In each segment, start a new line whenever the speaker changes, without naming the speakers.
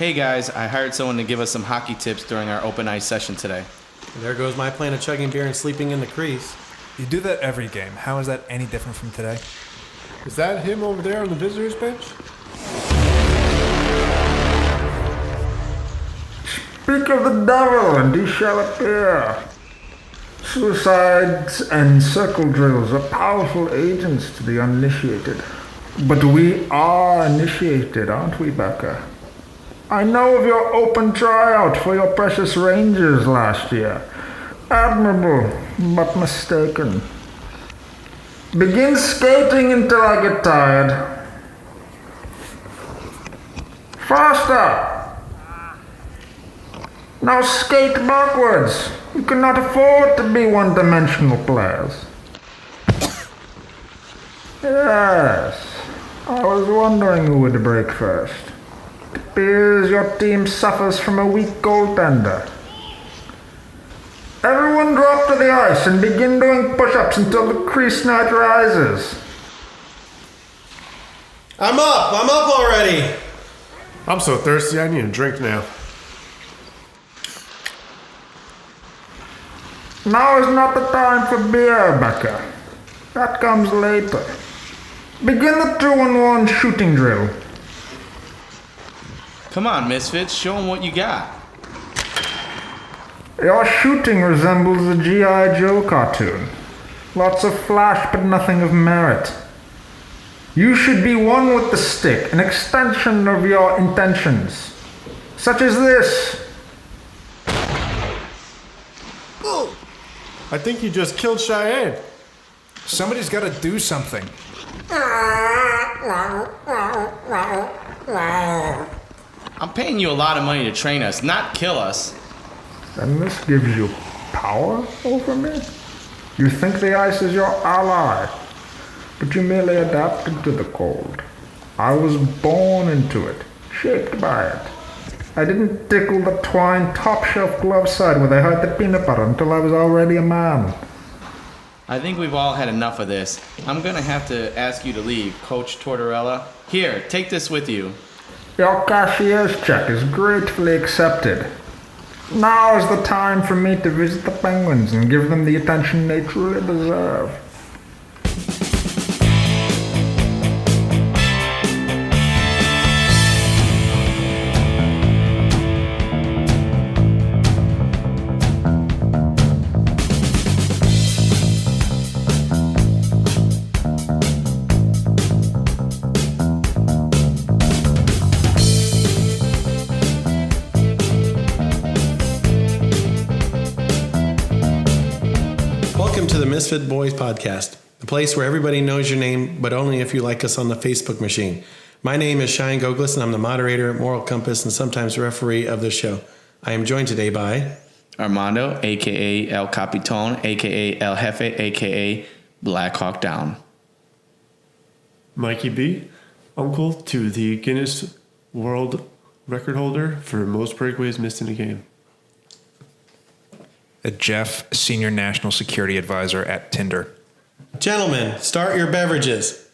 Hey guys, I hired someone to give us some hockey tips during our open ice session today.
There goes my plan of chugging beer and sleeping in the crease.
You do that every game. How is that any different from today?
Is that him over there on the visitors bench?
Speak of the devil, and he shall appear. Suicides and circle drills are powerful agents to the uninitiated. But we are initiated, aren't we, Becca? I know of your open tryout for your precious Rangers last year. Admirable, but mistaken. Begin skating until I get tired. Faster! Now skate backwards. We cannot afford to be one-dimensional players. Yes, I was wondering who would break first. It appears your team suffers from a weak goaltender. Everyone drop to the ice and begin doing push-ups until the crease night rises.
I'm up already!
I'm so thirsty, I need a drink now.
Now is not the time for beer, Becca. That comes later. Begin the 2-on-1 shooting drill.
Come on, Misfits, show them what you got.
Your shooting resembles a G.I. Joe cartoon. Lots of flash, but nothing of merit. You should be one with the stick, an extension of your intentions. Such as this.
I think you just killed Cheyenne.
Somebody's got to do something.
I'm paying you a lot of money to train us, not kill us.
And this gives you power over me? You think the ice is your ally, but you merely adapted to the cold. I was born into it, shaped by it. I didn't tickle the twine top-shelf glove side where they hide the peanut butter until I was already a man.
I think we've all had enough of this. I'm gonna have to ask you to leave, Coach Tortorella. Here, take this with you.
Your cashier's check is gratefully accepted. Now is the time for me to visit the Penguins and give them the attention they truly deserve.
Welcome to the Misfit Boyz podcast, the place where everybody knows your name, but only if you like us on the Facebook machine. My name is Cheyenne Goglis, and I'm the moderator, moral compass, and sometimes referee of this show. I am joined today by
Armando, a.k.a. El Capitan, a.k.a. El Jefe, a.k.a. Black Hawk Down.
Mikey B, uncle to the Guinness World Record holder for most breakaways missed in a game.
Jeff, Senior National Security Advisor at Tinder.
Gentlemen, start your beverages.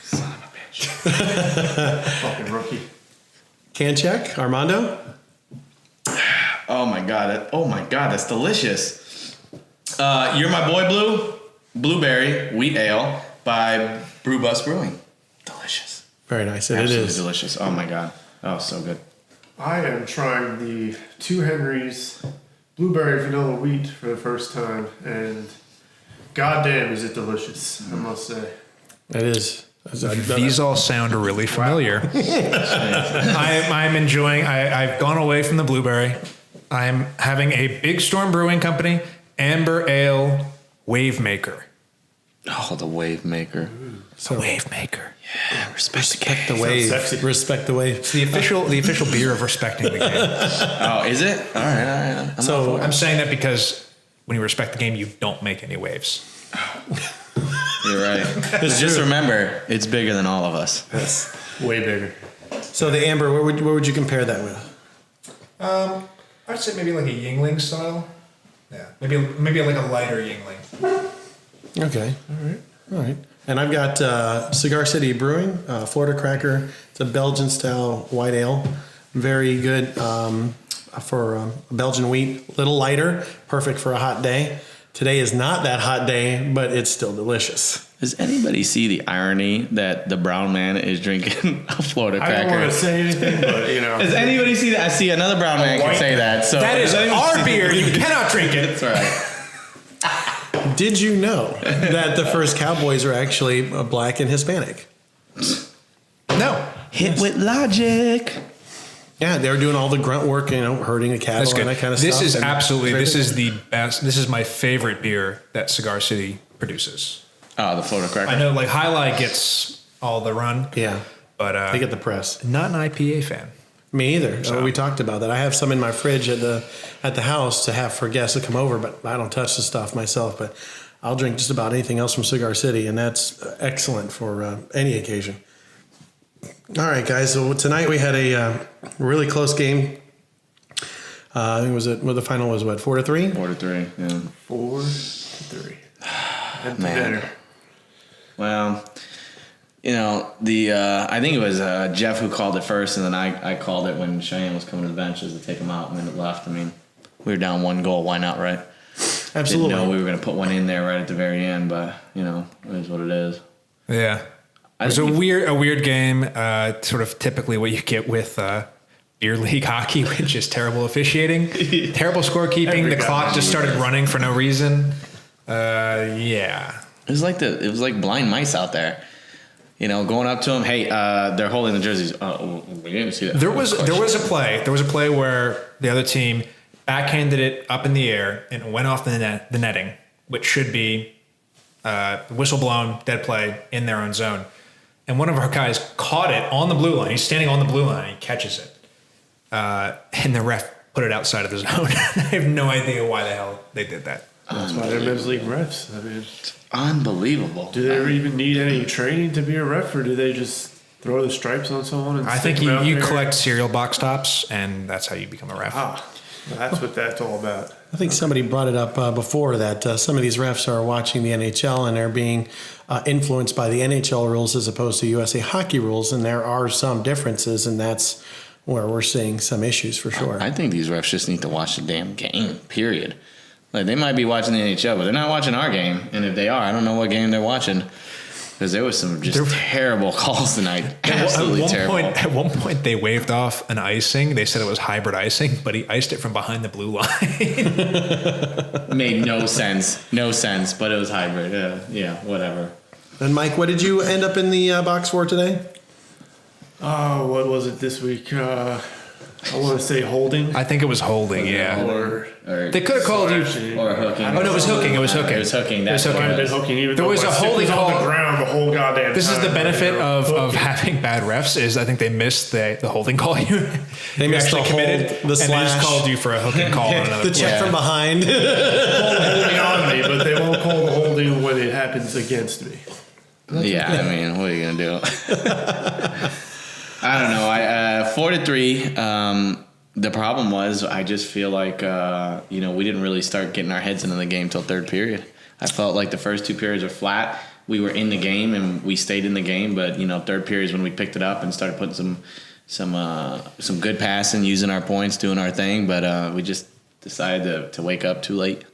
Son of a bitch.
Fucking rookie.
Can check, Armando.
Oh my god, that's delicious. You're My Boy Blue, Blueberry Wheat Ale by Brewbus Brewing. Delicious.
Very nice.
Absolutely
It is
delicious. Oh my god. Oh, so good.
I am trying the 2 Henry's blueberry vanilla wheat for the first time, and goddamn is it delicious, I must say.
It is.
These all sound really familiar. I'm enjoying. I've gone away from the blueberry. I'm having a Big Storm Brewing Company Amber Ale Wave Maker.
Oh, the Wave Maker.
The Wave Maker.
Yeah, respect
the wave.
sexy.
Respect the wave.
It's the official beer of respecting the game.
Oh, is it? All right.
I'm saying that because when you respect the game, you don't make any waves.
You're right. Just remember, it's bigger than all of us.
That's way bigger.
So the amber, where would you compare that with?
I'd say maybe like a Yingling style. Yeah, maybe like a lighter Yingling.
Okay. All right. And I've got Cigar City Brewing, Florida Cracker. It's a Belgian-style white ale. Very good for Belgian wheat. Little lighter, perfect for a hot day. Today is not that hot day, but it's still delicious.
Does anybody see the irony that the brown man is drinking a Florida Cracker?
I don't want to say anything, but
Does anybody see that? I see another brown man can say that. So
That is our beer. You cannot drink it.
That's right.
Did you know that the first cowboys are actually black and Hispanic?
No.
Hit with logic.
Yeah, they were doing all the grunt work, herding the cattle
That's good.
and that kind of
This
stuff.
is
and
absolutely,
very
this
good.
is the best. This is my favorite beer that Cigar City produces.
Oh, the Florida Cracker.
I know like Highlight gets all the run.
Yeah,
But
they get the press.
not an IPA fan.
Me either.
So-
We talked about that. I have some in my fridge at the house to have for guests to come over, but I don't touch the stuff myself. But I'll drink just about anything else from Cigar City, and that's excellent for any occasion. All right, guys. So tonight we had a really close game. I think the final was what, 4-3?
4-3. Yeah.
4-3. And
Man.
better.
Well, I think it was Jeff who called it first, and then I called it when Cheyenne was coming to the benches to take him out a minute left. I mean, we were down 1 goal. Why not, right?
Absolutely.
Didn't know we were going to put one in there right at the very end, but, it is what it is.
Yeah. It was a weird game, sort of typically what you get with beer league hockey, which is terrible officiating, terrible scorekeeping. The clock just started running for no reason. Yeah.
It was like blind mice out there. Going up to them, hey, they're holding the jerseys. Oh, we didn't see that.
There was a play where the other team backhanded it up in the air and it went off the netting, which should be whistle blown, dead play in their own zone. And one of our guys caught it on the blue line. He's standing on the blue line. He catches it. And the ref put it outside of the zone. I have no idea why the hell they did that.
That's why they're men's league refs. I mean,
Unbelievable.
do they even need any training to be a ref, or do they just throw the stripes on someone? And
I
stick
think
them out
you
there?
collect cereal box tops, and that's how you become a ref.
That's what that's all about.
I think somebody brought it up before that some of these refs are watching the NHL and they're being influenced by the NHL rules as opposed to USA Hockey rules, and there are some differences, and that's where we're seeing some issues for sure.
I think these refs just need to watch the damn game, period. Like, they might be watching the NHL, but they're not watching our game. And if they are, I don't know what game they're watching. Because there was some just terrible calls tonight. Absolutely terrible.
At one point, they waved off an icing. They said it was hybrid icing, but he iced it from behind the blue line.
Made no sense. No sense, but it was hybrid. Yeah, whatever.
And Mike, what did you end up in the box for today?
Oh, what was it this week? I want to say holding.
I think it was holding, yeah.
Or
They could have called you.
Or hooking.
Oh, no, it was hooking. It was hooking.
It was hooking.
It was
That's what
hooking.
might have
it
been
was.
hooking. Even
There
though
was
my
a
stick
holding
was
call.
on the ground the whole goddamn
This is
time.
the benefit of
Hooking.
having bad refs is I think they missed the holding call.
They
You
missed
actually
the
committed,
hold, the
and they just
slash.
called you for a hooking call on another
The
play.
check from behind.
holding on me, but they won't call the holding when it happens against me.
Yeah, I mean, what are you going to do? I don't know. 4-3. The problem was I just feel like, we didn't really start getting our heads into the game till third period. I felt like the first 2 periods were flat. We were in the game and we stayed in the game, but, third period is when we picked it up and started putting some good passing, using our points, doing our thing, but we just decided to wake up too late.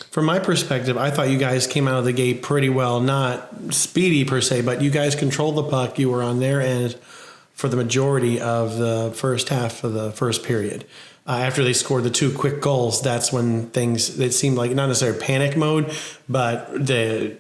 From my perspective, I thought you guys came out of the gate pretty well. Not speedy per se, but you guys controlled the puck. You were on their end for the majority of the first half of the first period. After they scored the 2 quick goals, that's when it seemed like not necessarily panic mode, but just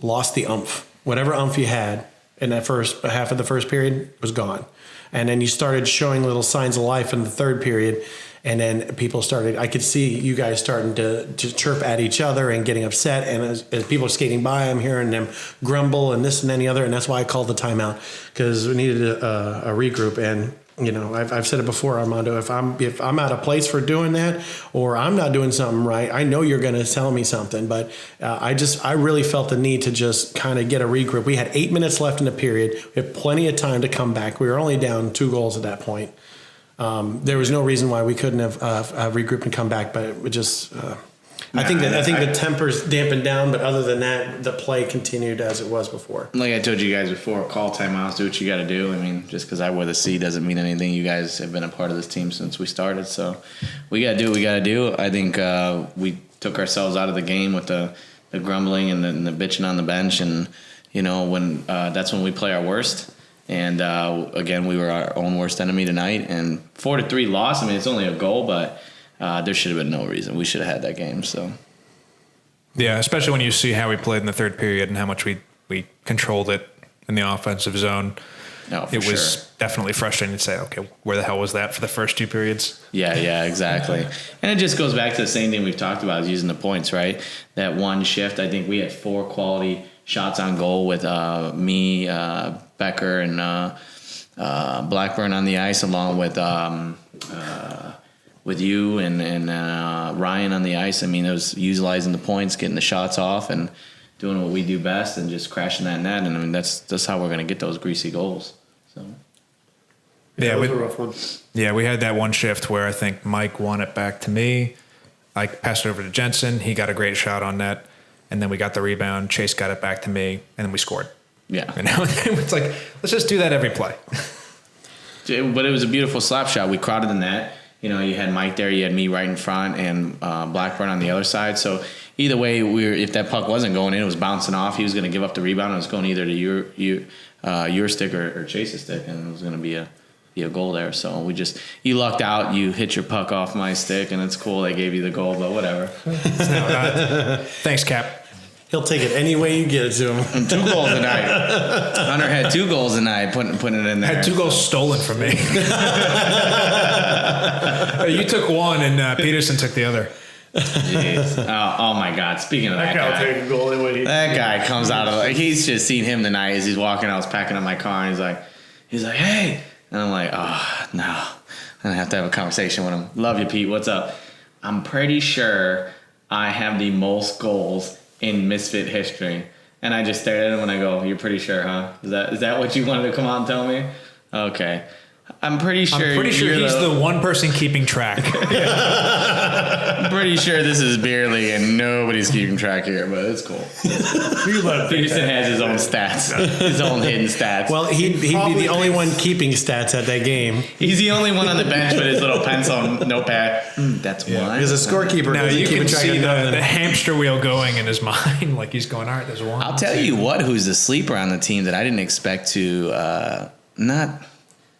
lost the oomph. Whatever oomph you had in that first half of the first period was gone. And then you started showing little signs of life in the third period. And then I could see you guys starting to chirp at each other and getting upset. And as people are skating by, I'm hearing them grumble and this and any other. And that's why I called the timeout, because we needed a regroup. And, I've said it before, Armando, if I'm out of place for doing that or I'm not doing something right, I know you're going to tell me something. But I really felt the need to just kind of get a regroup. We had 8 minutes left in the period. We had plenty of time to come back. We were only down 2 goals at that point. There was no reason why we couldn't have regrouped and come back, but it just I think the temper's dampened down, but other than that, the play continued as it was before.
Like I told you guys before, call timeouts, do what you got to do. I mean, just because I wear the C doesn't mean anything. You guys have been a part of this team since we started, so we got to do what we got to do. I think we took ourselves out of the game with the grumbling and the bitching on the bench, and when that's when we play our worst. And again, we were our own worst enemy tonight. And 4-3 loss. I mean, it's only a goal, but there should have been no reason. We should have had that game. So,
yeah, especially when you see how we played in the third period and how much we controlled it in the offensive zone.
No,
it was definitely frustrating to say, okay, where the hell was that for the first 2 periods?
Yeah, exactly. And it just goes back to the same thing we've talked about, is using the points, right? That one shift, I think we had 4 quality shots on goal with me, Becker, and Blackburn on the ice, along with you and Ryan on the ice. I mean, it was utilizing the points, getting the shots off, and doing what we do best, and just crashing that net. And I mean, that's how we're going to get those greasy goals. So.
Yeah, it was a rough one.
Yeah, we had that one shift where I think Mike won it back to me. I passed it over to Jensen. He got a great shot on net. And then we got the rebound. Chase got it back to me, and then we scored.
Yeah.
And now it's like, let's just do that every play.
But it was a beautiful slap shot. We crowded the net. You had Mike there, you had me right in front, and Blackburn on the other side. So either way, if that puck wasn't going in, it was bouncing off. He was going to give up the rebound. It was going either to your stick or Chase's stick, and it was going to be a goal there. So you lucked out. You hit your puck off my stick, and it's cool. They gave you the goal, but whatever.
Thanks, Cap.
He'll take it any way you get it to him.
And 2 goals tonight. Hunter had 2 goals tonight, putting it in there.
Had 2 goals stolen from me. You took one, and Peterson took the other.
Jeez. Oh my God. Speaking of that guy.
Take a goal anyway.
That guy comes out of he's just seen him tonight as he's walking. I was packing up my car, and he's like, hey. And I'm like, oh, no. I'm going to have to have a conversation with him. Love you, Pete. What's up? I'm pretty sure I have the most goals in Misfit history. And I just stared at him and I go, you're pretty sure, huh? Is that what you wanted to come out and tell me? Okay. I'm pretty sure
he's the one person keeping track.
I'm pretty sure this is beer league and nobody's keeping track here, but it's cool. Peterson has his own stats, his own hidden stats.
Well, he'd be the only one keeping stats at that game.
He's the only one on the bench with his little pencil and notepad. That's one.
Because a scorekeeper
now
doesn't
you
keep
can
track
see
of nothing.
the hamster wheel going in his mind. Like he's going, all right, there's one.
I'll tell you who's the sleeper on the team that I didn't expect to not.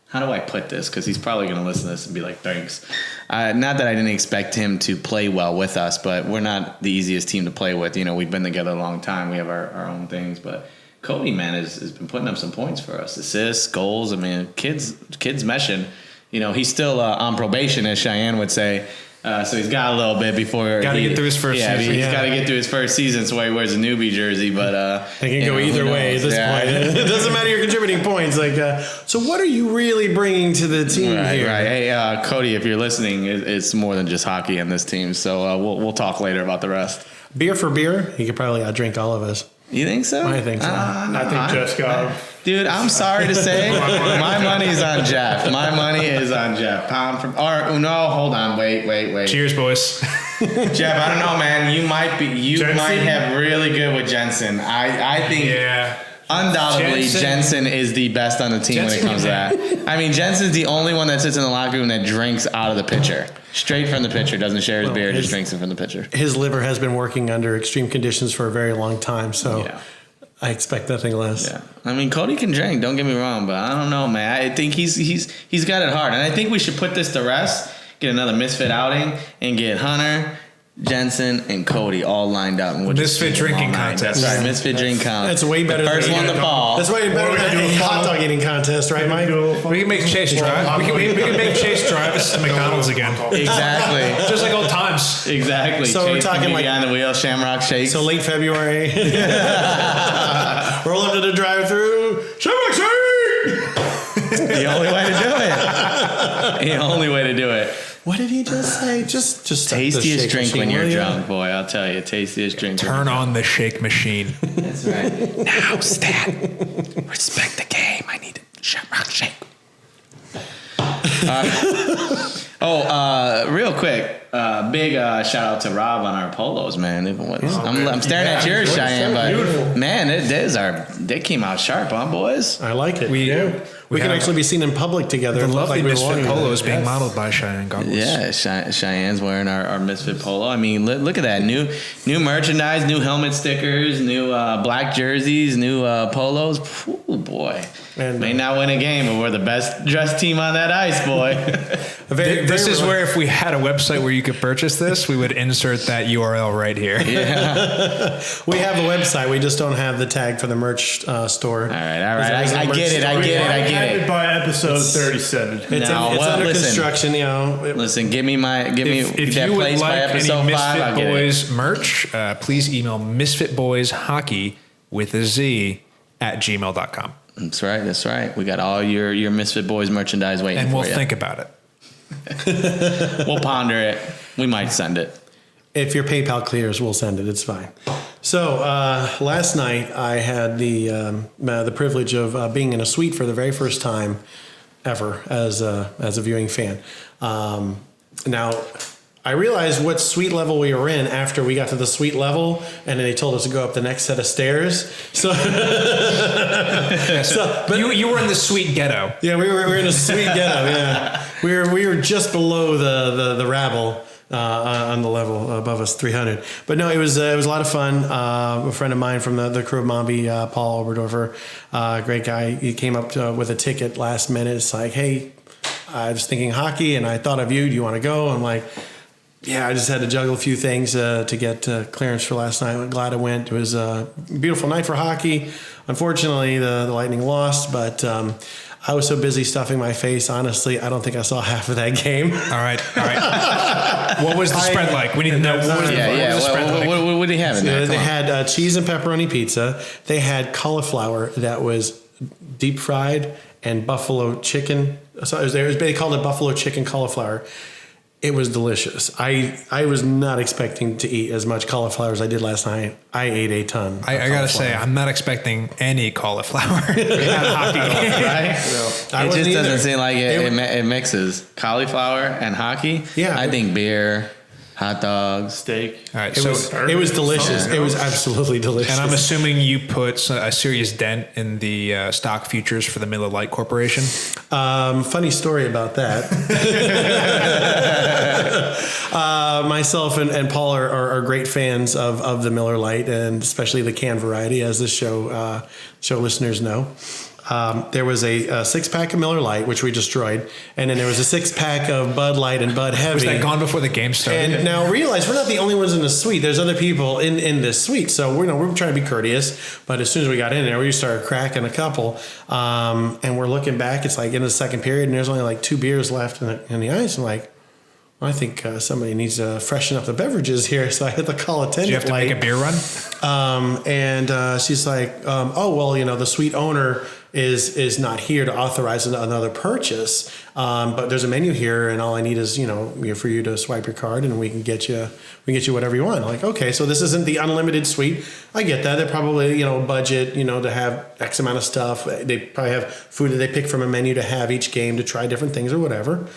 How do I put this? Because he's probably going to listen to this and be like, thanks. Not that I didn't expect him to play well with us, but we're not the easiest team to play with. We've been together a long time. We have our own things. But Cody, man, has been putting up some points for us. Assists, goals. I mean, kids meshing. He's still on probation, as Cheyenne would say. So he's got a little bit before.
Got to get through his first season.
He's got to get through his first season, so he wears a newbie jersey. But
they can go either way at this point. It doesn't matter. You're contributing points. So what are you really bringing to the team here?
Right. Hey, Cody, if you're listening, it's more than just hockey on this team. So we'll talk later about the rest.
Beer for beer, he could probably outdrink all of us.
You think so?
I think so.
I think Jeff's got.
Dude, I'm sorry to say, my money's on Jeff. My money is on Jeff. No, hold on, wait.
Cheers, boys.
Jeff, I don't know, man. You might have really good with Jensen. I think.
Yeah.
Undoubtedly, Jensen is the best on the team when it comes to that. I mean, Jensen's the only one that sits in the locker room that drinks out of the pitcher. Straight from the pitcher. Doesn't share his beer, just drinks it from the pitcher.
His liver has been working under extreme conditions for a very long time, so
yeah.
I expect nothing less.
Yeah. I mean, Cody can drink, don't get me wrong, but I don't know, man. I think he's got it hard. And I think we should put this to rest, get another Misfit outing, and get Hunter, Jensen, and Cody all lined up. And
Misfit drinking contest.
That's right, Misfit drink contest.
That's way better.
The first one to fall.
That's way better than a hot dog eating contest, right, Mike?
We can make Chase drive. We can make Chase drive us to McDonald's again.
Exactly.
Just like old times.
Exactly.
So we're talking like
behind the wheel, Shamrock Shakes.
So late February. Roll up to the drive-through. Shamrock Shake.
The only way to do it. The only way to do it.
What did he just say? Just
tastiest drink when you're drunk, boy. I'll tell you, tastiest drink.
Turn on the shake machine.
That's right. Now, Stat, respect the game. I need a Shamrock Shake. Real quick, big shout out to Rob on our polos, man. I'm staring at yours, Cheyenne, but man, they came out sharp, huh, boys?
I like it. We can actually be seen in public together.
The lovely
like
Misfit polos being modeled by Cheyenne Goggles.
Yeah, Cheyenne's wearing our Misfit polo. I mean, look at that. New merchandise, new helmet stickers, new black jerseys, new polos. Ooh, boy. And, may not win a game, but we're the best dressed team on that ice, boy.
This is where if we had a website where you could purchase this, we would insert that URL right here.
Yeah.
We have a website. We just don't have the tag for the merch store.
All right. I get it.
By episode 37.
It's under construction, you know.
Listen, give me
if
that
you would
place
like
by episode
any
5.
Misfit
I'll get
Boys merch, please email misfitboyshockey with a Z at gmail.com.
That's right. We got all your Misfit Boys merchandise waiting for you.
And we'll think about
it. We'll ponder it. We might send it.
If your PayPal clears, we'll send it. It's fine. So last night I had the privilege of being in a suite for the very first time ever as a viewing fan. Now I realized what suite level we were in after we got to the suite level, and then they told us to go up the next set of stairs. So,
but you were in the suite ghetto.
Yeah, we were in a suite ghetto. Yeah, we were just below the rabble. On the level above us, 300. But no, it was a lot of fun. A friend of mine from the crew of Mombi, Paul Oberdorfer, great guy. He came up with a ticket last minute. It's like, hey, I was thinking hockey, and I thought of you. Do you want to go? I'm like, yeah, I just had to juggle a few things to get clearance for last night. I'm glad I went. It was a beautiful night for hockey. Unfortunately, the Lightning lost, but I was so busy stuffing my face. Honestly, I don't think I saw half of that game.
All right. What was the spread like? We need to know. What was the spread like?
What did he have in there?
They had cheese and pepperoni pizza. They had cauliflower that was deep fried and buffalo chicken. So they called it buffalo chicken cauliflower. It was delicious. I was not expecting to eat as much cauliflower as I did last night. I ate a ton.
I gotta say, I'm not expecting any cauliflower at a hockey game.
Right? No. It just doesn't seem like it mixes cauliflower and hockey.
Yeah,
I think beer, hot dogs,
steak.
All right,
it was delicious. It was absolutely delicious.
And I'm assuming you put a serious dent in the stock futures for the Miller Lite Corporation.
Funny story about that. Myself and Paul are great fans of the Miller Lite, and especially the can variety, as this show listeners know. There was a 6-pack of Miller Lite, which we destroyed, and then there was a 6-pack of Bud Light and Bud Heavy.
Was that gone before the game started?
And now realize we're not the only ones in the suite. There's other people in this suite, so we're trying to be courteous. But as soon as we got in there, we started cracking a couple, and we're looking back. It's like in the second period, and there's only like 2 beers left in the ice. I'm like, well, I think somebody needs to freshen up the beverages here. So I had to call attendant.
Did you have to make a beer run?
And she's like, oh well, the suite owner is not here to authorize another purchase, but there's a menu here, and all I need is for you to swipe your card, and we can get you whatever you want. I'm like, okay, so this isn't the unlimited suite. I get that. They're probably budget to have X amount of stuff. They probably have food that they pick from a menu to have each game to try different things or whatever.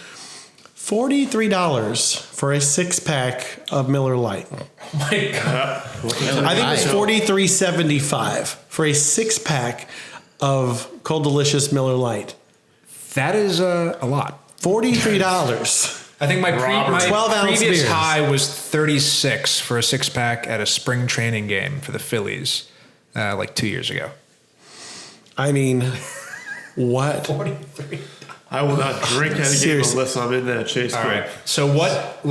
$43 for a 6-pack of Miller Lite.
Oh my God!
I think it's $43.75 for a 6-pack of Cold Delicious Miller Lite.
That is a lot.
$43.
I think my
12-ounce
previous
beers.
high was 36 for a 6-pack at a spring training game for the Phillies, like 2 years ago.
I mean, what?
43.
I will not drink any game unless I'm in that chase.
All right. So what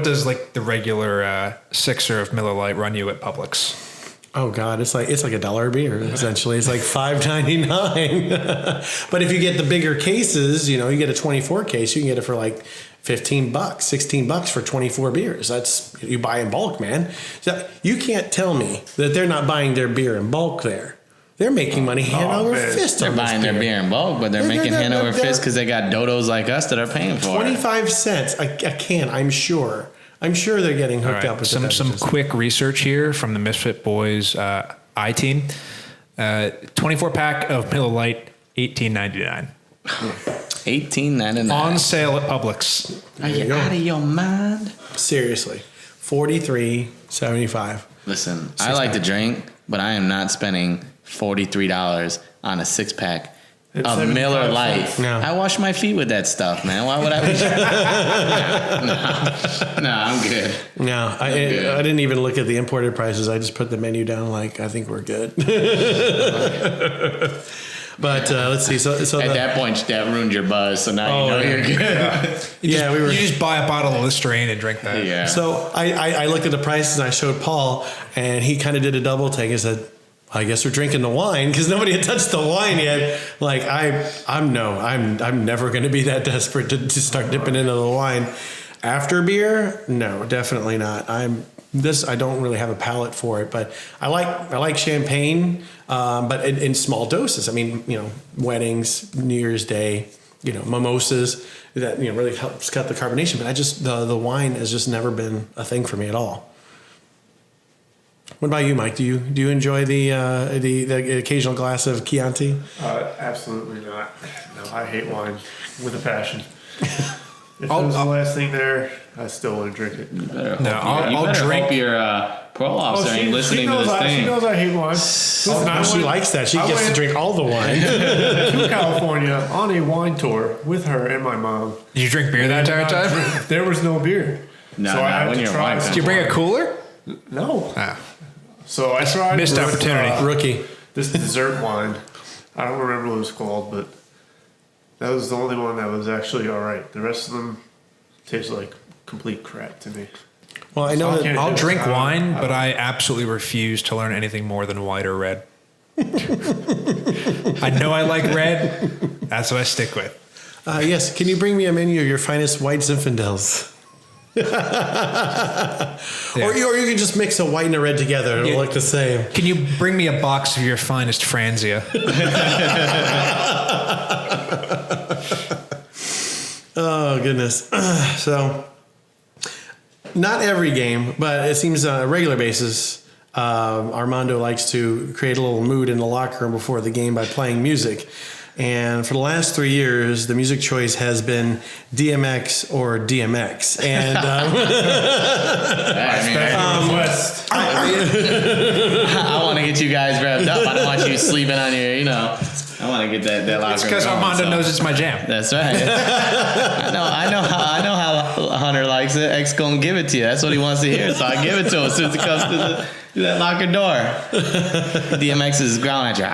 does like the regular sixer of Miller Lite run you at Publix?
Oh God, it's like $1 a beer essentially. It's like $5.99. But if you get the bigger cases, you get a 24 case, you can get it for like $15, $16 for 24 beers. That's you buy in bulk, man. So you can't tell me that they're not buying their beer in bulk there. They're making money hand over fist.
They're buying their beer in bulk, but they're making hand over fist because they got dodos like us that are paying for
25 cents a can, I'm sure. I'm sure they're getting hooked up with
some quick research here from the Misfit Boys I-team. 24-pack of Miller Lite, $18.99.
$18.99
On sale at Publix.
Are you out of your mind?
Seriously, $43.75.
Listen, I like to drink, but I am not spending $43 on a 6-pack of Miller Lite.
No.
I wash my feet with that stuff, man. Why would I be? No, I'm good.
No, I didn't even look at the imported prices. I just put the menu down like, I think we're good. But let's see. So
At that point, that ruined your buzz, so now you know you're good.
Yeah, we were.
You just buy a bottle of Listerine and drink that.
Yeah.
So I looked at the prices and I showed Paul, and he kind of did a double take and said, I guess we're drinking the wine because nobody had touched the wine yet. Like I'm never going to be that desperate to start dipping into the wine. After beer, no, definitely not. I don't really have a palate for it, but I like champagne, but in small doses. I mean, weddings, New Year's Day, mimosas, that really helps cut the carbonation. But the wine has just never been a thing for me at all. What about you, Mike? Do you enjoy the occasional glass of Chianti?
Absolutely not. No, I hate wine with a passion. If it was the last thing there, I still wouldn't drink it.
I'll drink
your parole officer ain't listening to this thing.
She knows I hate wine.
She likes that. She gets to drink all the wine.
to California on a wine tour with her and my mom.
Did you drink beer that entire time?
There was no beer.
No,
so I had
when
to
you're
try
wine.
Did you bring a cooler?
No.
Ah.
So I tried
Missed
with,
opportunity.
Rookie.
this dessert wine. I don't remember what it was called, but that was the only one that was actually all right. The rest of them taste like complete crap to me.
Well, I know that
I'll drink wine, but I absolutely refuse to learn anything more than white or red. I know I like red. That's what I stick with.
Yes. Can you bring me a menu of your finest white Zinfandels? Or you can just mix a white and a red together. It'll look the same.
Can you bring me a box of your finest Franzia?
Oh, goodness. So, not every game, but it seems on a regular basis, Armando likes to create a little mood in the locker room before the game by playing music. And for the last 3 years, the music choice has been DMX or DMX. And
I want to get you guys revved up. I don't want you sleeping on your, I want to get that locker room.
It's because Armando knows it's my jam.
That's right. I know how Hunter likes it. X gonna give it to you. That's what he wants to hear. So I give it to him as soon as he comes to that locker door. DMX is growling at you.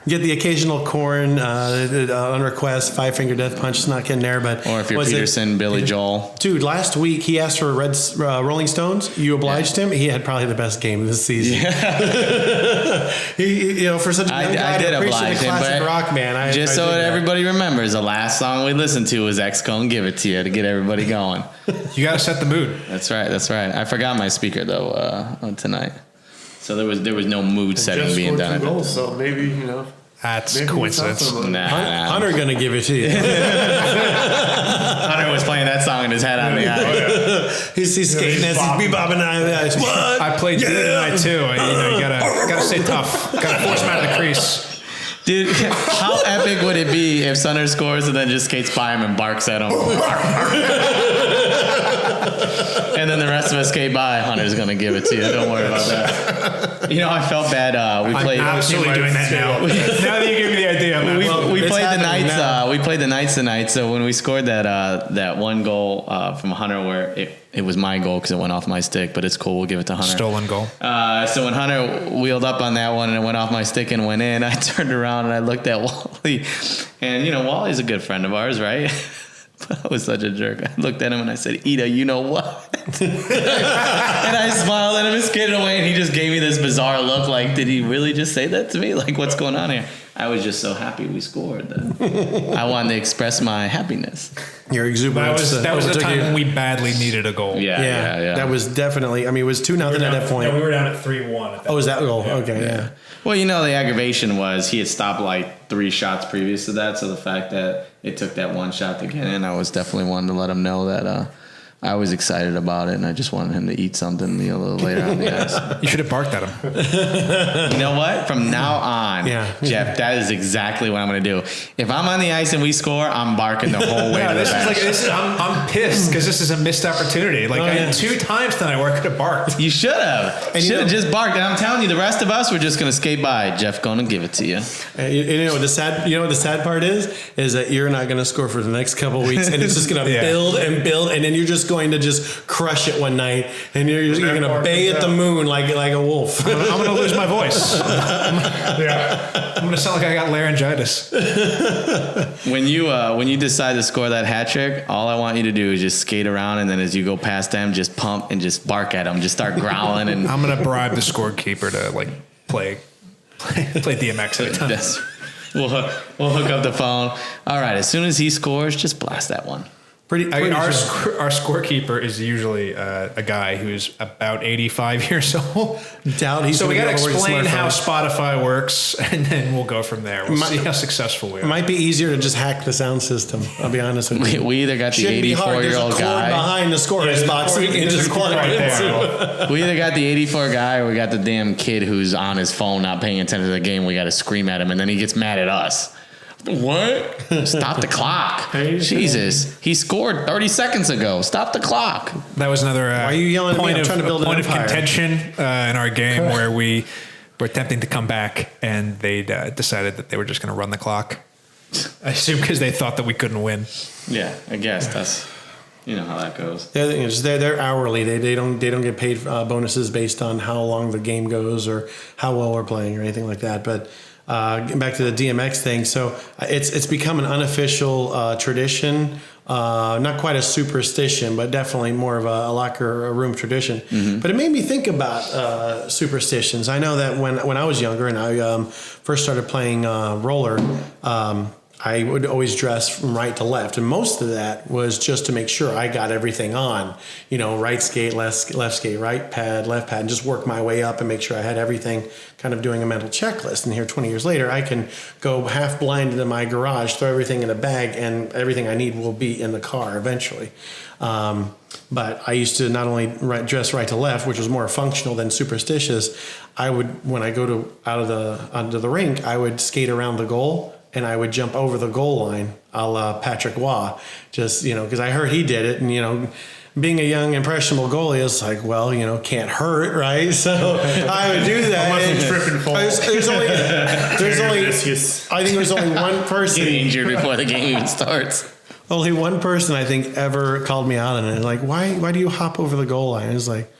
get the occasional corn on request, 5-finger death punch snuck in there. But
or if you're Peterson, Billy Joel.
Dude, last week he asked for Red Rolling Stones. You obliged him. He had probably the best game this season. Yeah. he, for such a young guy,
I did oblige him, but
rock man.
Just so everybody remembers, the last song we listened to was X Gonna Give It To You to get everybody going.
You got to set the mood.
That's right. I forgot my speaker though tonight. So there was no mood setting being done.
Goals, so maybe
That's coincidence.
Nah.
Hunter gonna give it to you.
Hunter was playing that song in his head on the ice.
He's skating as he's bebopping on the ice. What?
I played tonight too. You gotta stay tough. Gotta force him out of the crease.
Dude, how epic would it be if Sunner scores and then just skates by him and barks at him? And then the rest of us skate by. Hunter's going to give it to you. Don't worry about that. I felt bad. We played.
I'm absolutely doing that now. Now that you give me the idea,
we played the Knights. We played the Knights tonight. So when we scored that one goal from Hunter, where it was my goal because it went off my stick, but it's cool. We'll give it to Hunter.
Stolen goal.
So when Hunter wheeled up on that one and it went off my stick and went in, I turned around and I looked at Wally, and Wally's a good friend of ours, right? But I was such a jerk. I looked at him and I said, "Ida, you know what?" And I smiled at him and skated away, and he just gave me this bizarre look like, did he really just say that to me? Like, what's going on here? I was just so happy we scored that I wanted to express my happiness.
Your exuberance.
That was the time when we badly needed a goal.
Yeah. That was definitely. It was 2-0 at that point.
No, we were down at 3-1.
Was that goal? Yeah. Okay, yeah.
Well, the aggravation was he had stopped like 3 shots previous to that, so the fact that it took that one shot to get in, I was definitely wanting to let him know that I was excited about it, and I just wanted him to eat something a little later on the ice.
You should have barked at him.
You know what? From now on, Jeff, that is exactly what I'm going to do. If I'm on the ice and we score, I'm barking the whole way to the bench.
I'm pissed because this is a missed opportunity. Like, I had 2 times tonight where I could have barked.
You should have. Should have just barked. And I'm telling you, the rest of us, we're just going to skate by. Jeff going to give it to you.
You know what the sad part is that you're not going to score for the next couple of weeks, and it's just going to build and build, and then you're just going to just crush it one night, and you're going to bay at the moon like a wolf.
I'm going to lose my voice. I'm going to sound like I got laryngitis.
When you decide to score that hat trick, all I want you to do is just skate around, and then as you go past them, just pump and just bark at them, just start growling. And
I'm going to bribe the scorekeeper to like play DMX every time.
We'll hook up the phone. All right, as soon as he scores, just blast that one.
Our scorekeeper is usually a guy who's about 85 years old. So we got to explain how Spotify works, and then we'll go from there. We'll see how successful we are.
It might be easier to just hack the sound system. I'll be honest with you.
We either got the 84-year-old guy
behind the scorer's box, so we can just plug right there.
We either got the 84 guy, or we got the damn kid who's on his phone not paying attention to the game. We got to scream at him, and then he gets mad at us. What? Stop the clock. Jesus. He scored 30 seconds ago. Stop the clock.
That was another
Why are you yelling
point,
at me? I'm trying to build
point
an
of
empire.
contention in our game where we were attempting to come back, and they decided that they were just going to run the clock. I assume because they thought that we couldn't win.
Yeah, I guess that's... You know how that goes.
They're hourly. They don't get paid bonuses based on how long the game goes or how well we're playing or anything like that. But getting back to the DMX thing, so it's become an unofficial tradition. Not quite a superstition, but definitely more of a locker room tradition. Mm-hmm. But it made me think about superstitions. I know that when I was younger and I first started playing roller. I would always dress from right to left. And most of that was just to make sure I got everything on. You know, right skate, left skate, right pad, left pad, and just work my way up and make sure I had everything, kind of doing a mental checklist. And here 20 years later, I can go half blind into my garage, throw everything in a bag, and everything I need will be in the car eventually. But I used to not only dress right to left, which was more functional than superstitious. I would, when I go onto the rink, I would skate around the goal. And I would jump over the goal line, a la Patrick Waugh, just, because I heard he did it. And, being a young, impressionable goalie, is like, well, can't hurt, right? So I would do that.
Unless trip and fall.
I think there's only one person.
Get injured before the game even starts.
Only one person, I think, ever called me out on it. Like, why do you hop over the goal line? It's like,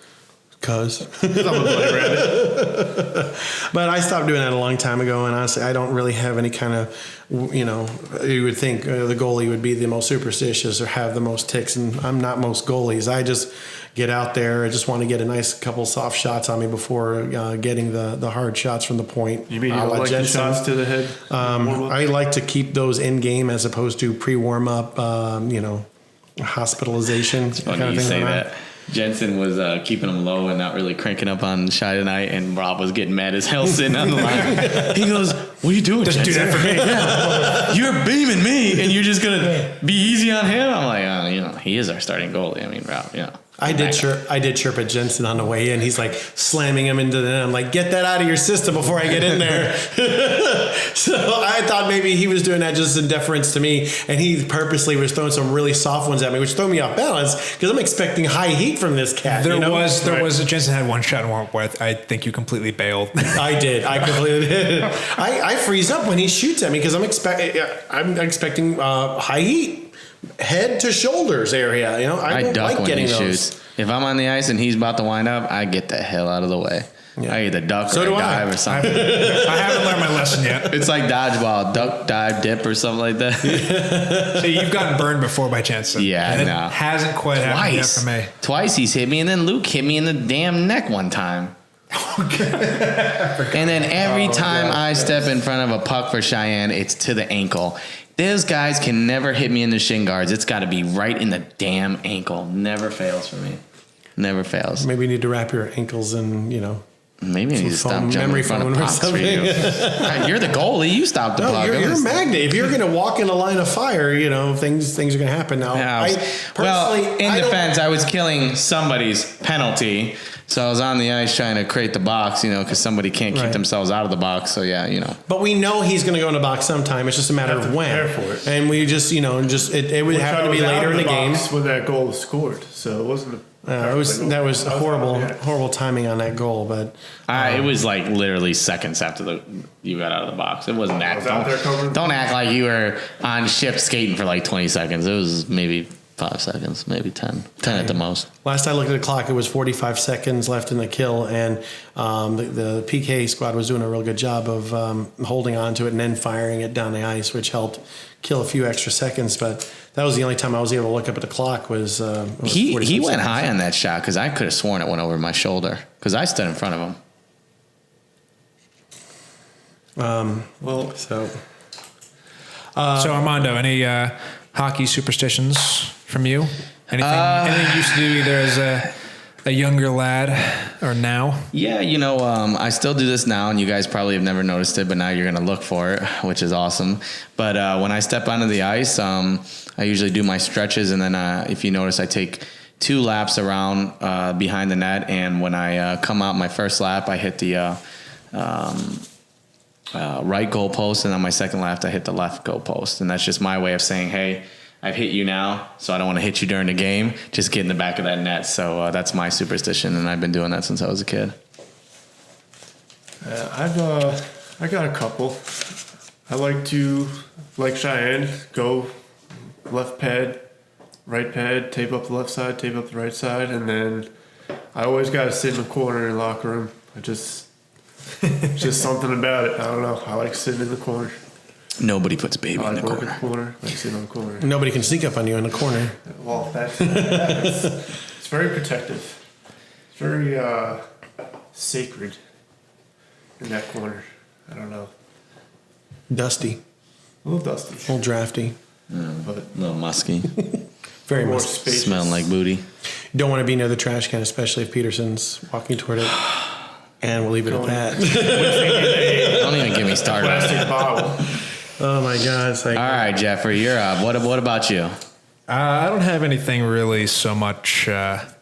because I'm a bloody rabbit. But I stopped doing that a long time ago, and honestly, I don't really have any kind of, you would think the goalie would be the most superstitious or have the most ticks, and I'm not most goalies. I just get out there. I just want to get a nice couple soft shots on me before getting the hard shots from the point.
You mean you don't like the shots to the head?
I like to keep those in game as opposed to pre-warm-up, hospitalization.
It's funny you say that. Jensen was keeping him low and not really cranking up on Shy tonight, and Rob was getting mad as hell sitting on the line. He goes, "What are you doing?
Doesn't
Jensen?
do that for me.
Yeah. You're beaming me, and you're just gonna be easy on him." I'm like, he is our starting goalie. I mean, Rob,
I did chirp at Jensen on the way in. He's like slamming him into the net. I'm like, get that out of your system before I get in there. So I thought maybe he was doing that just in deference to me, and he purposely was throwing some really soft ones at me, which threw me off balance because I'm expecting high heat from this cat.
There was Jensen had one shot where I think you completely bailed.
I did. I completely did. I freeze up when he shoots at me because I'm expecting high heat. Head to shoulders area, I don't
duck
like
when
getting
he
those.
shoots. If I'm on the ice and he's about to wind up, I get the hell out of the way. Yeah. I either duck or dive or something.
I haven't learned my lesson yet.
It's like dodgeball, duck, dive, dip, or something like that.
So you've gotten burned before by chance.
Yeah,
and
no.
It hasn't quite happened yet for me.
Twice he's hit me, and then Luke hit me in the damn neck one time. And then every time I step in front of a puck for Cheyenne, it's to the ankle. Those guys can never hit me in the shin guards. It's got to be right in the damn ankle. Never fails for me. Never fails.
Maybe you need to wrap your ankles in,
Maybe you need to stop
Foam,
jumping
memory
in front of
foam or
pucks for
something.
you. You're the goalie. You stop the puck.
You're a magnet. If you're going to walk in a line of fire, things are going to happen. Now,
in defense, I was killing somebody's penalty, so I was on the ice trying to create the box, because somebody can't keep themselves out of the box. So yeah.
But we know he's going to go in the box sometime. It's just a matter of when.
For it.
And we just, it would happen to be later in the game
when that goal was scored. So it wasn't.
That was horrible timing on that goal, but
it was like literally seconds after you got out of the box. It wasn't that. Don't act like you were on shift skating for like 20 seconds. It was maybe 5 seconds, maybe 10 at the most.
Last I looked at the clock, it was 45 seconds left in the kill, and the PK squad was doing a real good job of holding on to it and then firing it down the ice, which helped kill a few extra seconds. But that was the only time I was able to look up at the clock. Was
he went high on that shot because I could have sworn it went over my shoulder because I stood in front of him.
So Armando, any hockey superstitions from you? Anything you used to do either as a younger lad or now? Yeah,
I still do this now, and you guys probably have never noticed it, but now you're going to look for it, which is awesome. But when I step onto the ice, I usually do my stretches, and then if you notice, I take 2 laps around behind the net, and when I come out my first lap, I hit the right goal post, and on my second lap, I hit the left goal post, and that's just my way of saying, hey, I've hit you now, so I don't want to hit you during the game. Just get in the back of that net. So that's my superstition, and I've been doing that since I was a kid.
I got a couple. I like to, like Cheyenne, go left pad, right pad, tape up the left side, tape up the right side, and then I always got to sit in the corner in the locker room. Just something about it. I don't know. I like sitting in the corner.
Nobody puts baby in the corner.
Like sitting in the corner.
Nobody can sneak up on you in the corner.
Well, it's very protective. It's very sacred in that corner. I don't know.
Dusty.
A little dusty.
A little drafty.
But
A little musky.
Very
more
musky.
spacious.
Smelling like booty.
Don't want to be near the trash can, especially if Peterson's walking toward it. And we'll leave it at that.
Don't even get me started.
Plastic bottle.
Oh my God! It's like,
all right, Jeffrey, you're up. What about you?
I don't have anything really so much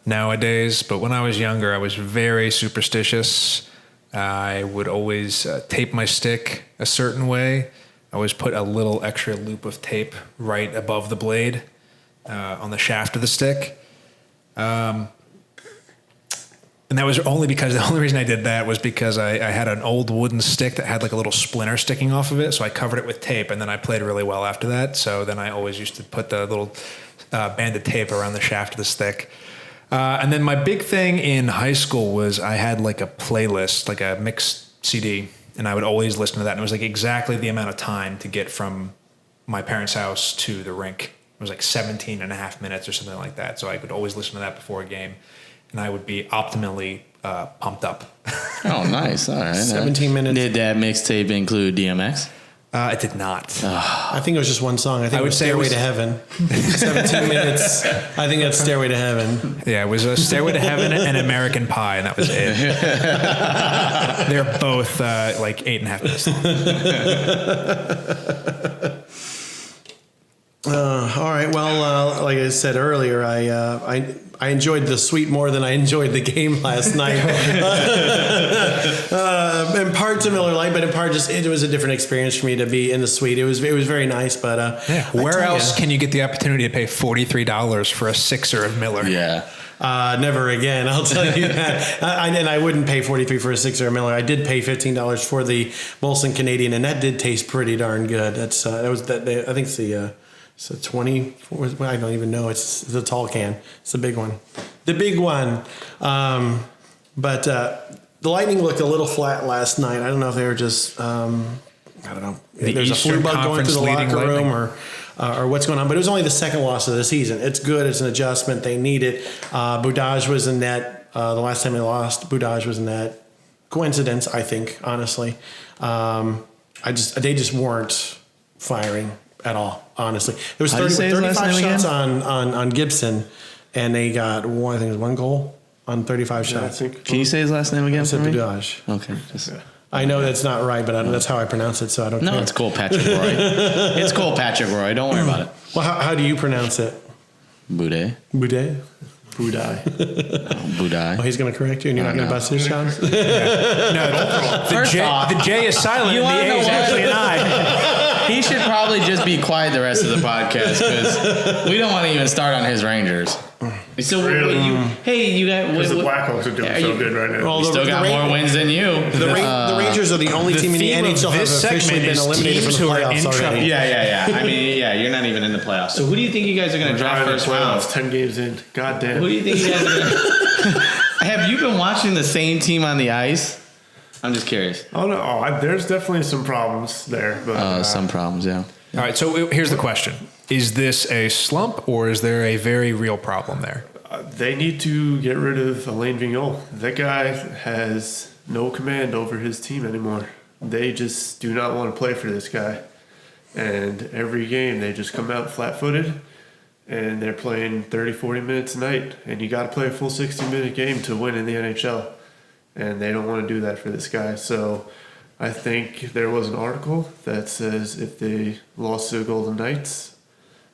nowadays, but when I was younger, I was very superstitious. I would always tape my stick a certain way. I always put a little extra loop of tape right above the blade on the shaft of the stick. And that was the only reason I did that was because I had an old wooden stick that had like a little splinter sticking off of it. So I covered it with tape, and then I played really well after that. So then I always used to put the little band of tape around the shaft of the stick. And then my big thing in high school was I had like a playlist, like a mixed CD, and I would always listen to that. And it was like exactly the amount of time to get from my parents' house to the rink. It was like 17 and a half minutes or something like that. So I could always listen to that before a game. And I would be optimally pumped up.
Oh, nice. All right.
17 minutes.
Did that mixtape include DMX?
It did not.
I think it was just one song. I think it was Stairway to Heaven. 17 minutes. I think that's Stairway to Heaven.
Yeah, it was a Stairway to Heaven and American Pie, and that was it. They're both like 8.5 minutes.
All right. Well, like I said earlier, I enjoyed the suite more than I enjoyed the game last night. In part to Miller Lite, but in part it was a different experience for me to be in the suite. It was very nice, but
where else can you get the opportunity to pay $43 for a sixer of Miller?
Yeah.
Never again, I'll tell you that. And I wouldn't pay $43 for a sixer of Miller. I did pay $15 for the Molson Canadian, and that did taste pretty darn good. I think it's the. So 20, I don't even know. It's the tall can. It's the big one. The big one. But the Lightning looked a little flat last night. I don't know if they were just, I don't know. There's a flu bug going through the locker room or what's going on. But it was only the second loss of the season. It's good. It's an adjustment. They need it. Boudage was in net. The last time they lost, Boudage was in net. Coincidence, I think, honestly. They just weren't firing at all, honestly. There was 35 shots on Gibson, and they got one goal. on 35
Yeah, I
shots.
think.
Can you say his last name again for me?
Sepidage.
Okay. Just,
I know that's not right, but that's how I pronounce it, so I don't
no,
care.
it's cool, Patrick Roy. It's cool, Patrick Roy. Don't worry about it.
Well, how do you pronounce it?
Boudet.
Boudet?
Budai.
Boudet.
Oh, he's going to correct you, and you're not going to bust his chops?
No, the J is silent and the A is actually an I.
He should probably just be quiet the rest of the podcast because we don't want to even start on his Rangers. So,
Really?
you got.
Because the Blackhawks are doing so good right now.
Well,
We still got more wins than you.
The Rangers are the only team in the
theme of
NHL have
this
officially
segment
been
is
eliminated from
teams
the
who are
playoffs
in
already.
trouble.
Yeah. I mean, you're not even in the playoffs. So who do you think you guys are going to draft first round?
10 games in. God damn.
Who do you think you guys are going to... Have you been watching the same team on the ice? I'm just curious.
Oh, no. There's definitely some problems there. But,
Some problems, yeah.
All right, so here's the question. Is this a slump or is there a very real problem there?
they need to get rid of Alain Vigneault. That guy has no command over his team anymore. They just do not want to play for this guy. And every game, they just come out flat-footed, and they're playing 30, 40 minutes a night. And you got to play a full 60-minute game to win in the NHL. And they don't want to do that for this guy. So I think there was an article that says if they lost to the Golden Knights,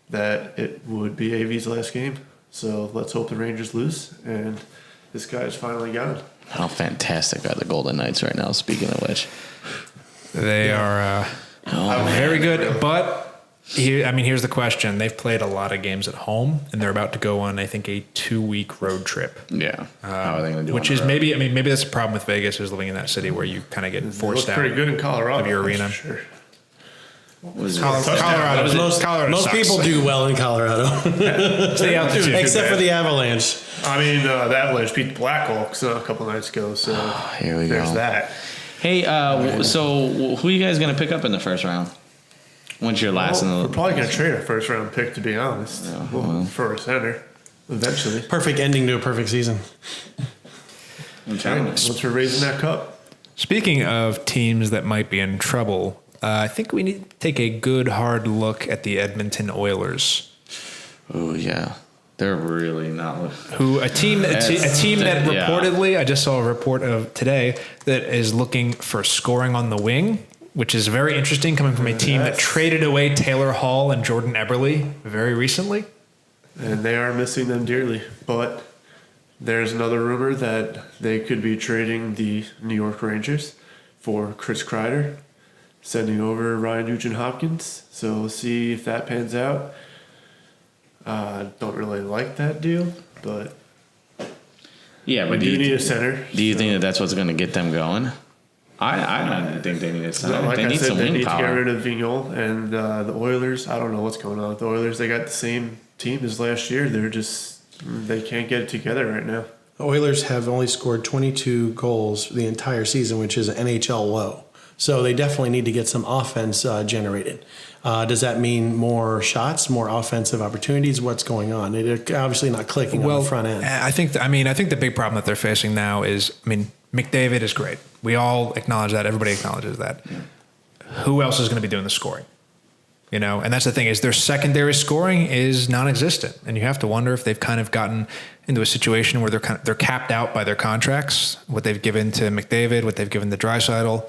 that it would be AV's last game. So let's hope the Rangers lose, and this guy is finally gone.
How fantastic are the Golden Knights right now, speaking of which.
They are very good, but here's the question. They've played a lot of games at home, and they're about to go on, I think, a 2-week road trip.
Yeah. How are they going to do
Which is maybe that's a problem with Vegas, is living in that city where you kind of get forced out
pretty good in Colorado
of your arena.
Sure.
Colorado.
Most people do well in Colorado,
It's the altitude.
except for the Avalanche.
I mean, the Avalanche beat the Blackhawks a couple nights ago, so
Here we
there's
go.
that.
Hey, so who are you guys going to pick up in the first round? When's your last in the
We're probably going to trade our first round pick, to be honest, for a center eventually.
Perfect ending to a perfect season.
Once we're raising that cup.
Speaking of teams that might be in trouble, I think we need to take a good hard look at the Edmonton Oilers.
Oh, yeah. They're really not.
A team that
Yeah.
reportedly, I just saw a report of today, that is looking for scoring on the wing, which is very interesting coming from a team that traded away Taylor Hall and Jordan Eberle very recently.
And they are missing them dearly. But there's another rumor that they could be trading the New York Rangers for Chris Kreider, sending over Ryan Nugent-Hopkins. So we'll see if that pans out. Don't really like that deal, but
Yeah,
we
but
do need a center.
Do you think that that's what's going to get them going? I don't think they need a center.
Like
they
I
need
said,
some
they
wing
need to get
power.
rid of Vigneault. And the Oilers, I don't know what's going on with the Oilers. They got the same team as last year. They can't get it together right now.
The Oilers have only scored 22 goals the entire season, which is an NHL low. So they definitely need to get some offense generated. Does that mean more shots, more offensive opportunities? What's going on? They're obviously not clicking on the front end.
I think the big problem that they're facing now is, McDavid is great. We all acknowledge that. Everybody acknowledges that. Who else is going to be doing the scoring? And that's the thing, is their secondary scoring is non-existent, and you have to wonder if they've kind of gotten into a situation where they're capped out by their contracts, what they've given to McDavid, what they've given to Draisaitl.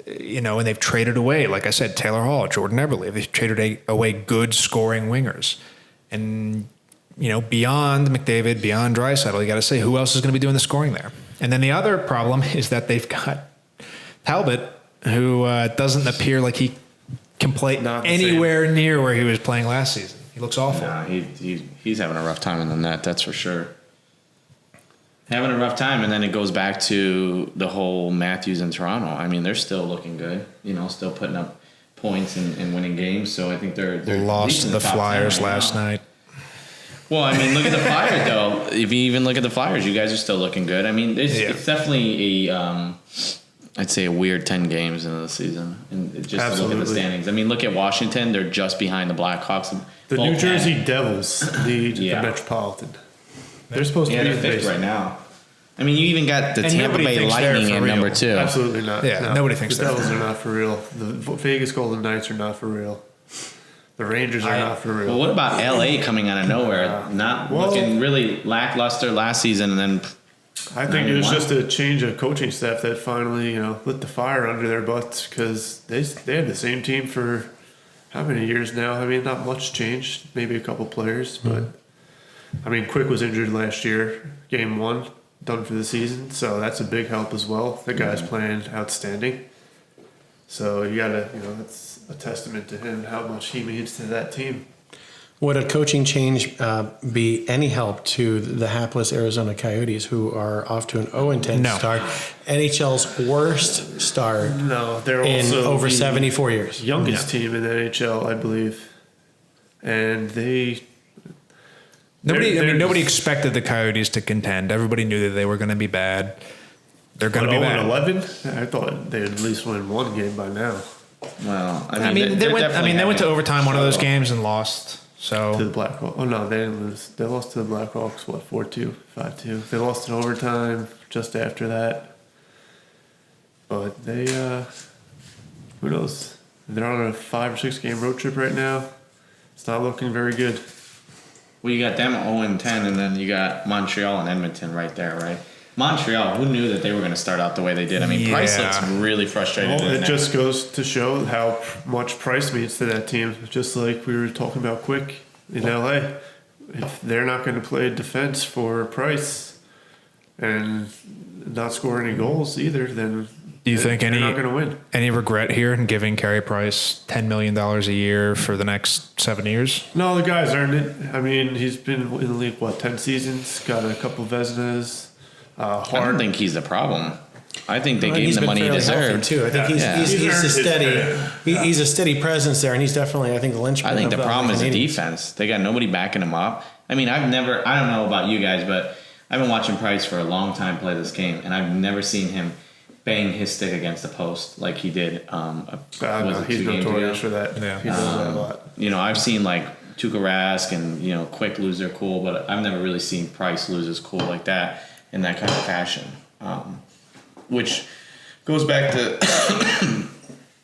And they've traded away, like I said, Taylor Hall, Jordan Eberle. They've traded away good scoring wingers. And, beyond McDavid, beyond Draisaitl, you got to say, who else is going to be doing the scoring there? And then the other problem is that they've got Talbot, who doesn't appear like he can play anywhere near where he was playing last season. He looks awful.
Nah, he's having a rough time in the net, that's for sure. Having a rough time, and then it goes back to the whole Matthews in Toronto. They're still looking good, still putting up points and winning games. So I think they're
lost to the Flyers last night.
Well, look at the Flyers though. If you even look at the Flyers, you guys are still looking good. It's definitely I'd say a weird 10 games into the season, and just to look at the standings. Look at Washington; they're just behind the Blackhawks.
The New Jersey Devils lead the Metropolitan. They're supposed to be
fifth right now. You even got the Tampa Bay Lightning in number 2.
Absolutely not.
Yeah,
no.
nobody thinks
the
that.
Devils are not for real. The Vegas Golden Knights are not for real. The Rangers are not for real.
Well, what about LA coming out of nowhere? Looking really lackluster last season, and then
I think it was just a change of coaching staff that finally, lit the fire under their butts, because they had the same team for how many years now? I mean, not much changed. Maybe a couple players, but I mean, Quick was injured last year, game 1, done for the season, so that's a big help as well. The guy's playing outstanding. So you gotta, that's a testament to him, how much he means to that team.
Would a coaching change be any help to the hapless Arizona Coyotes, who are off to an 0-10 start? NHL's worst start
No, they're
in
also
over
the
74 years.
youngest team in the NHL, I believe. And
Nobody expected the Coyotes to contend. Everybody knew that they were going to be bad. They're going to be bad.
11? I thought they'd at least win one game by now.
well,
They went to overtime one of those games and lost. So
To the Blackhawks. Oh, no, they didn't lose. They lost to the Blackhawks, 4-2, 5-2. They lost in overtime just after that. But they, who knows? They're on a 5 or 6 game road trip right now. It's not looking very good.
Well, you got them 0-10, and then you got Montreal and Edmonton right there, right? Montreal, who knew that they were going to start out the way they did? I mean, Price looks really frustrated.
Well, it just goes to show how much Price means to that team. Just like we were talking about Quick in LA. If they're not going to play defense for Price and not score any goals either, then
do you think
they're not going to win.
Any regret here in giving Carey Price $10 million a year for the next 7 years?
No, the guy's earned it. I mean, he's been in the league, 10 seasons? Got a couple Vezinas.
I don't think he's the problem. I think they gave him the money he deserved
too. I think he's a steady presence there, and he's definitely, I think, the linchpin.
I think
of
the problem is the
Canadians.
defense. They got nobody backing him up. I mean, I don't know about you guys, but I've been watching Price for a long time play this game, and I've never seen him bang his stick against the post like he did.
He's notorious for that.
Yeah.
He does that a lot.
I've seen like Tuukka Rask and Quick lose their cool, but I've never really seen Price lose his cool like that in that kind of fashion. Which goes back to,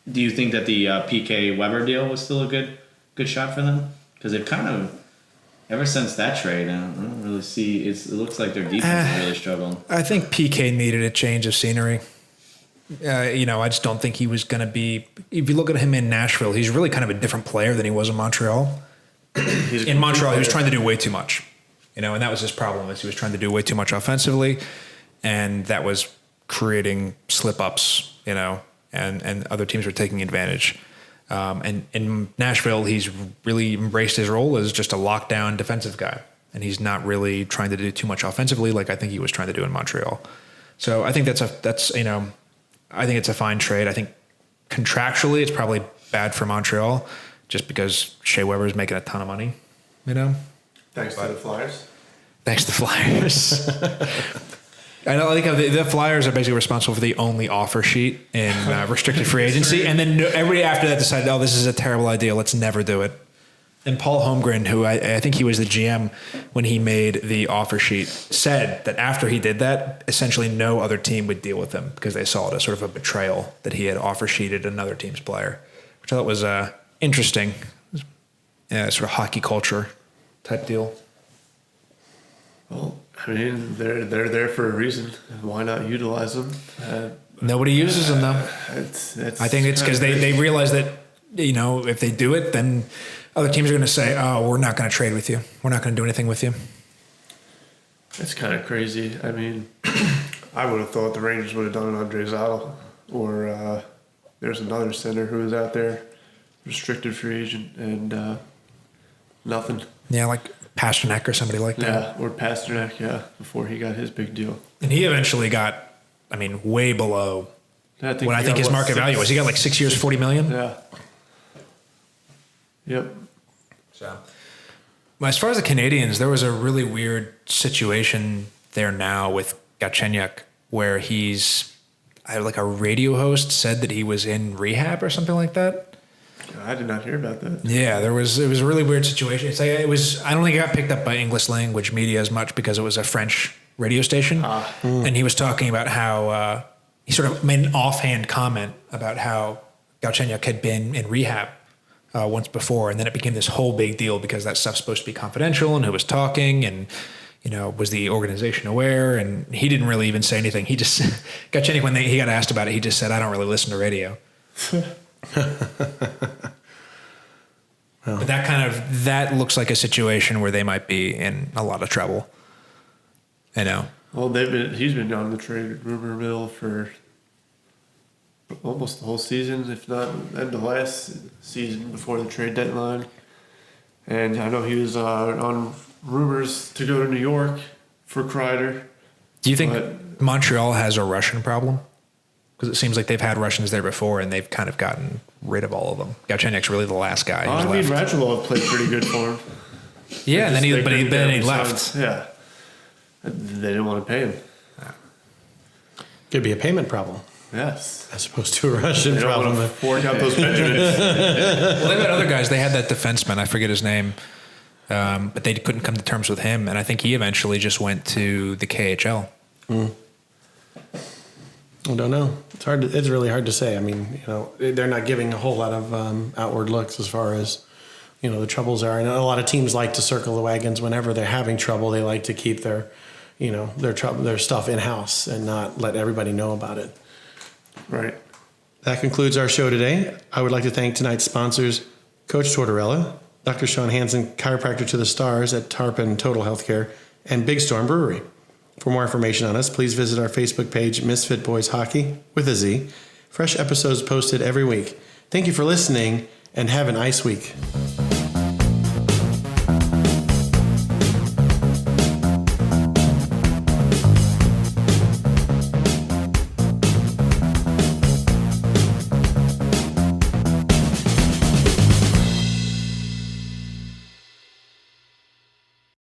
do you think that the PK Weber deal was still a good shot for them? Because they've kind of, ever since that trade, I don't really see, it looks like their defense is really struggling.
I think PK needed a change of scenery. I just don't think he was going to be, if you look at him in Nashville, he's really kind of a different player than he was in Montreal. In Montreal, he was trying to do way too much. And that was his problem, is he was trying to do way too much offensively, and that was creating slip-ups, and other teams were taking advantage. And in Nashville, he's really embraced his role as just a lockdown defensive guy, and he's not really trying to do too much offensively like I think he was trying to do in Montreal. So I think I think it's a fine trade. I think contractually it's probably bad for Montreal just because Shea Weber's making a ton of money,
Thanks to the Flyers.
Thanks to the Flyers. I think the Flyers are basically responsible for the only offer sheet in restricted free agency. And then everybody after that decided, this is a terrible idea. Let's never do it. And Paul Holmgren, who I think he was the GM when he made the offer sheet, said that after he did that, essentially no other team would deal with him because they saw it as sort of a betrayal that he had offer sheeted another team's player, which I thought was interesting. Sort of hockey culture type deal.
Well, I mean, they're there for a reason. Why not utilize them?
Nobody uses them though. I think it's because they realize that if they do it, then other teams are going to say, "Oh, we're not going to trade with you. We're not going to do anything with you."
It's kind of crazy. I mean, I would have thought the Rangers would have done it on Andre Zotto, or there's another center who was out there, restricted free agent, and nothing.
Yeah, like Pasternak or somebody like that.
Yeah, or Pasternak, before he got his big deal.
And he eventually got, way below what I think his market value was. He got like 6 years, $40 million.
Yeah. Yep.
So, as far as the Canadians, there was a really weird situation there now with Galchenyuk, where like a radio host said that he was in rehab or something like that.
I did not hear about that.
Yeah, it was a really weird situation. I don't think it got picked up by English language media as much because it was a French radio station. And he was talking about how he sort of made an offhand comment about how Galchenyuk had been in rehab once before, and then it became this whole big deal because that stuff's supposed to be confidential and who was talking and, was the organization aware? And he didn't really even say anything. He just, Galchenyuk, when he got asked about it, he just said, I don't really listen to radio. But that looks like a situation where they might be in a lot of trouble. I know.
Well, he's been on the trade rumor mill for almost the whole season, if not end of last season before the trade deadline. And I know he was on rumors to go to New York for Kreider.
Do you think Montreal has a Russian problem? Because it seems like they've had Russians there before, and they've kind of gotten rid of all of them. Galchenyuk's really the last guy who's left.
Radulov played pretty good for him.
Yeah, and then he left.
Yeah. They didn't want to pay him.
Could be a payment problem.
Yes.
As opposed to a Russian
they don't
problem.
want to fork out those Benjamins.
Well, they've had other guys. They had that defenseman. I forget his name. But they couldn't come to terms with him. And I think he eventually just went to the KHL.
I don't know. It's really hard to say. I mean, they're not giving a whole lot of outward looks as far as, the troubles are. And a lot of teams like to circle the wagons whenever they're having trouble. They like to keep their stuff in-house and not let everybody know about it.
Right.
That concludes our show today. I would like to thank tonight's sponsors, Coach Tortorella, Dr. Sean Hansen, chiropractor to the stars at Tarpon Total Healthcare, and Big Storm Brewery. For more information on us, please visit our Facebook page, Misfit Boys Hockey, with a Z. Fresh episodes posted every week. Thank you for listening, and have an ice week.